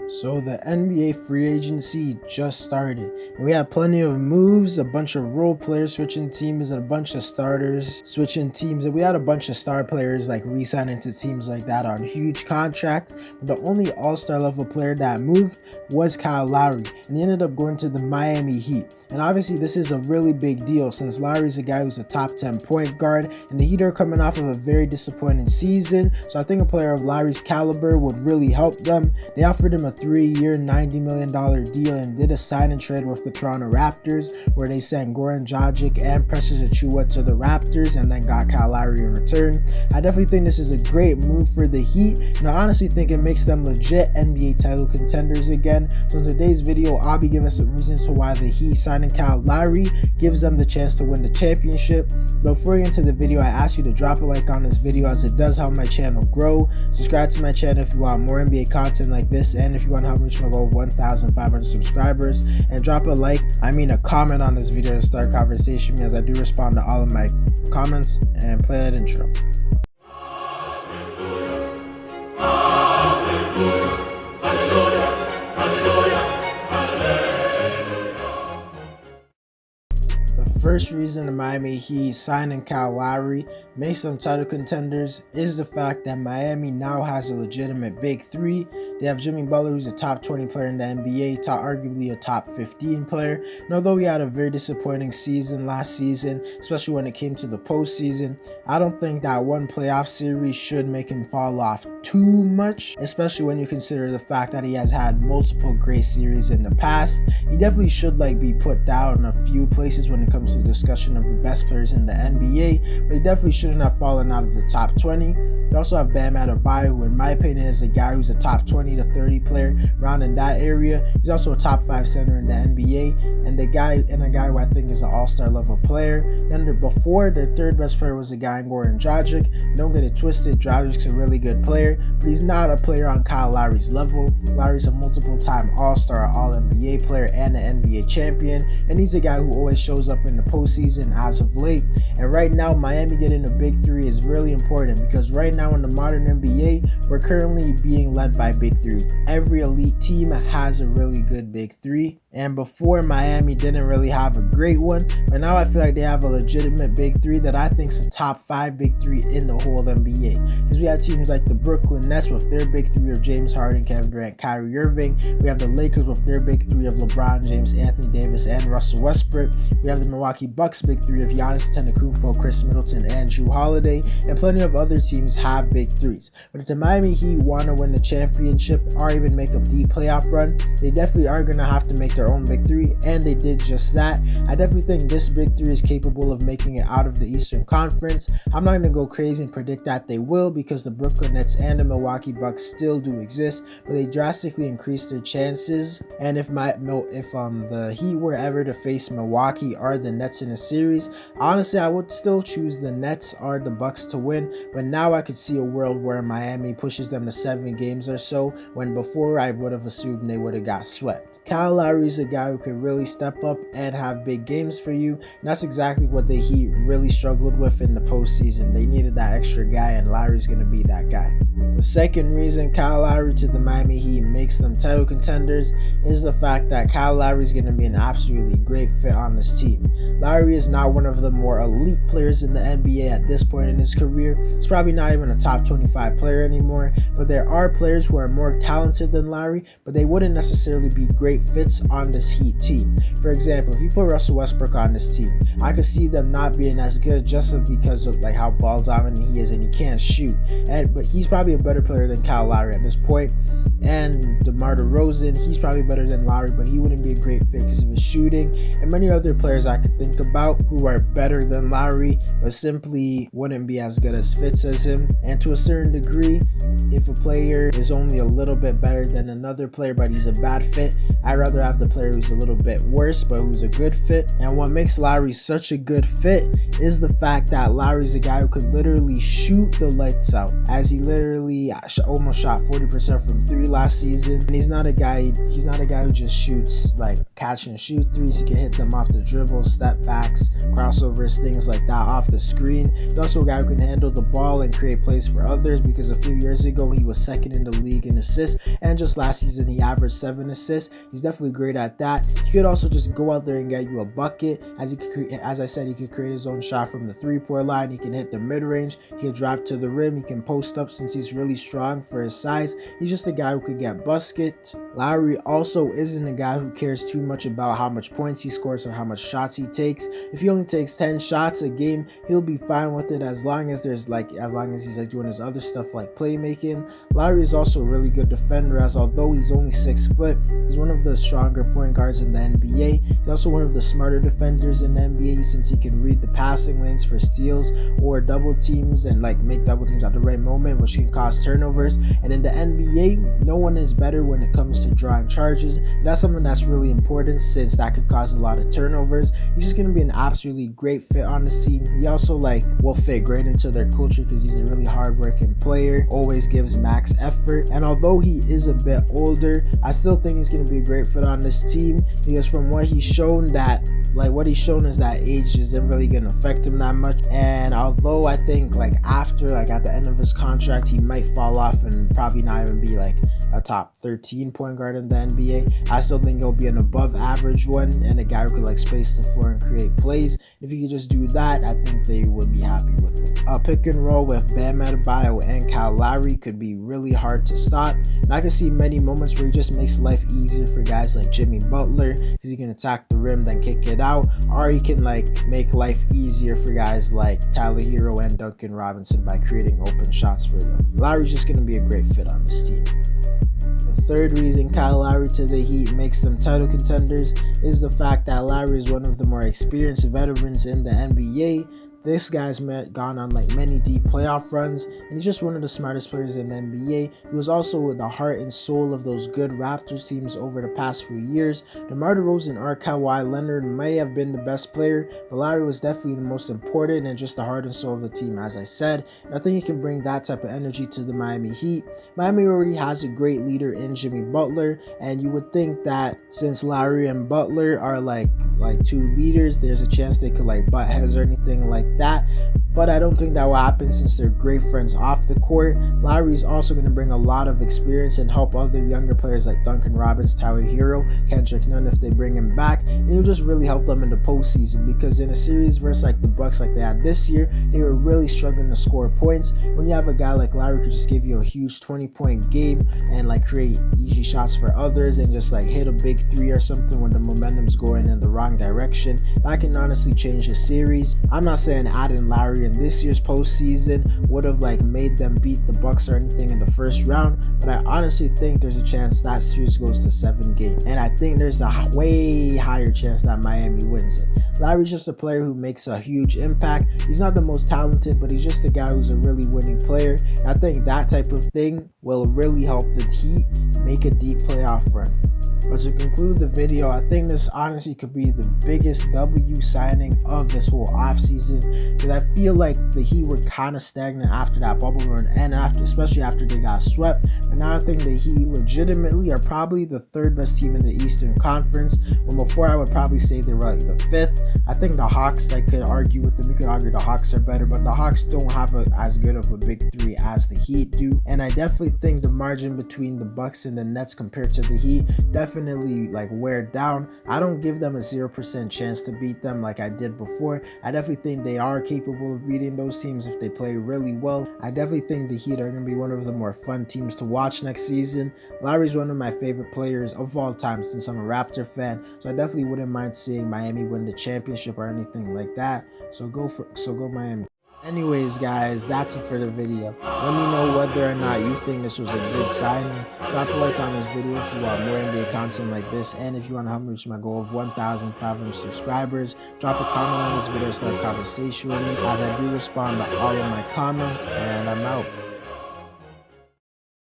So the NBA free agency just started, and we had plenty of moves, a bunch of role players switching teams, and a bunch of starters switching teams, and we had a bunch of star players like re-signing to teams like that on huge contracts. But the only all-star level player that moved was Kyle Lowry, and he ended up going to the Miami Heat. And obviously this is a really big deal since Lowry's a guy who's a top 10 point guard, and the Heat are coming off of a very disappointing season, so I think a player of Lowry's caliber would really help them. They offered him a 3-year, $90 million deal and did a sign and trade with the Toronto Raptors, where they sent Goran Dragic and Precious Achiuwa to the Raptors and then got Kyle Lowry in return. I definitely think this is a great move for the Heat, and I honestly think it makes them legit NBA title contenders again. So in today's video, I'll be giving some reasons to why the Heat signing Kyle Lowry gives them the chance to win the championship. But before we get into the video, I ask you to drop a like on this video as it does help my channel grow. Subscribe to my channel if you want more NBA content like this, and if you want to help me reach my goal of 1,500 subscribers, and drop a comment on this video to start a conversation, as I do respond to all of my comments. And play that intro. First reason the Miami Heat signing Kyle Lowry makes them title contenders is the fact that Miami now has a legitimate big three. They have Jimmy Butler, who's a top 20 player in the NBA, arguably a top 15 player. And although he had a very disappointing season last season, especially when it came to the postseason, I don't think that one playoff series should make him fall off too much, especially when you consider the fact that he has had multiple great series in the past. He definitely should be put down in a few places when it comes to discussion of the best players in the NBA, but he definitely shouldn't have fallen out of the top 20. You also have Bam Adebayo, who in my opinion is a guy who's a top 20 to 30 player around in that area. He's also a top 5 center in the NBA, and a guy who I think is an all-star level player. Then before, their third best player was a guy in Goran Dragic. Don't get it twisted, Dragic's a really good player, but he's not a player on Kyle Lowry's level. Lowry's a multiple-time all-star, all-NBA player, and an NBA champion, and he's a guy who always shows up in the postseason as of late. And right now, Miami getting a big three is really important, because right now in the modern NBA, we're currently being led by big three. Every elite team has a really good big three, and before, Miami didn't really have a great one, but now I feel like they have a legitimate big three that I think is a top 5 big three in the whole NBA, because we have teams like the Brooklyn Nets with their big three of James Harden, Kevin Durant, Kyrie Irving. We have the Lakers with their big three of LeBron James, Anthony Davis, and Russell Westbrook. We have the Milwaukee Bucks big three of Giannis Antetokounmpo, Chris Middleton, and Jrue Holiday, and plenty of other teams have big threes. But if the Miami Heat want to win the championship or even make a deep playoff run, they definitely are going to have to make their own big three, and they did just that. I definitely think this big three is capable of making it out of the Eastern Conference. I'm not going to go crazy and predict that they will, because the Brooklyn Nets and the Milwaukee Bucks still do exist, but they drastically increase their chances. And if the Heat were ever to face Milwaukee or the Nets in a series, honestly I would still choose the Nets or the Bucks to win. But now I could see a world where Miami pushes them to 7 games or so, when before I would have assumed they would have got swept. Kyle Lowry is a guy who can really step up and have big games for you, and that's exactly what the Heat really struggled with in the postseason. They needed that extra guy, and Lowry's going to be that guy. The second reason Kyle Lowry to the Miami Heat makes them title contenders is the fact that Kyle Lowry is going to be an absolutely great fit on this team. Lowry is not one of the more elite players in the NBA at this point in his career. He's probably not even a top 25 player anymore, but there are players who are more talented than Lowry, but they wouldn't necessarily be great fits on this Heat team. For example, if you put Russell Westbrook on this team, I could see them not being as good just because of how ball dominant he is, and he can't shoot. But he's probably a better player than Kyle Lowry at this point. And DeMar DeRozan, he's probably better than Lowry, but he wouldn't be a great fit because of his shooting. And many other players I could think about who are better than Lowry, but simply wouldn't be as good as fits as him. And to a certain degree, if a player is only a little bit better than another player, but he's a bad fit, I'd rather have the another player who's a little bit worse, but who's a good fit. And what makes Lowry such a good fit is the fact that Lowry's a guy who could literally shoot the lights out, as he literally almost shot 40% from three last season. And he's not a guy who just shoots like catch and shoot threes. He can hit them off the dribble, step backs, crossovers, things like that off the screen. He's also a guy who can handle the ball and create plays for others, because a few years ago he was second in the league in assists, and just last season he averaged 7 assists. He's definitely great at that. He could also just go out there and get you a bucket, as I said, he could create his own shot from the 3-point line. He can hit the mid-range, he can drive to the rim, he can post up since he's really strong for his size. He's just a guy who could get baskets. Lowry also isn't a guy who cares too much about how much points he scores or how much shots he takes. If he only takes 10 shots a game, he'll be fine with it, as long as he's doing his other stuff like playmaking. Lowry is also a really good defender, as although he's only 6 foot, he's one of the stronger point guards in the NBA. He's also one of the smarter defenders in the NBA, since he can read the passing lanes for steals or double teams and like make double teams at the right moment, which can cause turnovers. And in the NBA, no one is better when it comes to drawing charges, and that's something that's really important, since that could cause a lot of turnovers. He's just going to be an absolutely great fit on this team. He also will fit great into their culture, because he's a really hardworking player, always gives max effort. And although he is a bit older, I still think he's going to be a great fit on this team, because from what he's shown, is that age isn't really going to affect him that much. And although I think at the end of his contract he might fall off and probably not even be like a top 13 point guard in the NBA, I still think he'll be an above average one, and a guy who could space the floor and create plays. If he could just do that, I think they would be happy with it. A pick and roll with Bam Adebayo and Kyle Lowry could be really hard to stop, and I can see many moments where he just makes life easier for guys like Jimmy Butler, because he can attack the rim then kick it out, or he can make life easier for guys like Tyler Hero and Duncan Robinson by creating open shots for them. Lowry's just going to be a great fit on this team. The third reason Kyle Lowry to the Heat makes them title contenders is the fact that Lowry is one of the more experienced veterans in the NBA. This guy's gone on many deep playoff runs, and he's just one of the smartest players in the NBA. He was also the heart and soul of those good Raptors teams over the past few years. DeMar DeRozan or Kawhi Leonard may have been the best player, but Lowry was definitely the most important and just the heart and soul of the team, as I said. And I think he can bring that type of energy to the Miami Heat. Miami already has a great leader in Jimmy Butler, and you would think that since Lowry and Butler are like two leaders, there's a chance they could butt heads or anything like that, but I don't think that will happen, since they're great friends off the court. Lowry's also going to bring a lot of experience and help other younger players like Duncan Robinson, Tyler Hero, Kendrick Nunn if they bring him back, and he'll just really help them in the postseason, because in a series versus the Bucks like they had this year, they were really struggling to score points. When you have a guy like Lowry who could just give you a huge 20-point game and create easy shots for others and just hit a big three or something when the momentum's going in the wrong direction, that can honestly change the series. I'm not saying adding Lowry in this year's postseason would have made them beat the Bucks or anything in the first round, but I honestly think there's a chance that series goes to 7 games, and I think there's a way higher chance that Miami wins it. Lowry's just a player who makes a huge impact. He's not the most talented, but he's just a guy who's a really winning player, and I think that type of thing will really help the Heat make a deep playoff run. But to conclude the video, I think this honestly could be the biggest W signing of this whole offseason, because I feel like the Heat were kind of stagnant after that bubble run, and especially after they got swept. But now I think the Heat legitimately are probably the 3rd best team in the Eastern Conference, when before I would probably say they were the 5th. I think the Hawks, I could argue with them. You could argue the Hawks are better, but the Hawks don't have as good of a big 3 as the Heat do. And I definitely think the margin between the Bucks and the Nets compared to the Heat definitely wear down. I don't give them a 0% chance to beat them like I did before. I definitely think they are capable of beating those teams if they play really well. I definitely think the Heat are going to be one of the more fun teams to watch next season. Lowry's one of my favorite players of all time, since I'm a Raptor fan, so I definitely wouldn't mind seeing Miami win the championship or anything like that. So go Miami. Anyways, guys, that's it for the video. Let me know whether or not you think this was a good signing. Drop a like on this video if you want more NBA content like this, and if you want to help me reach my goal of 1,500 subscribers, drop a comment on this video, start a conversation with me, as I do respond to all of my comments, and I'm out.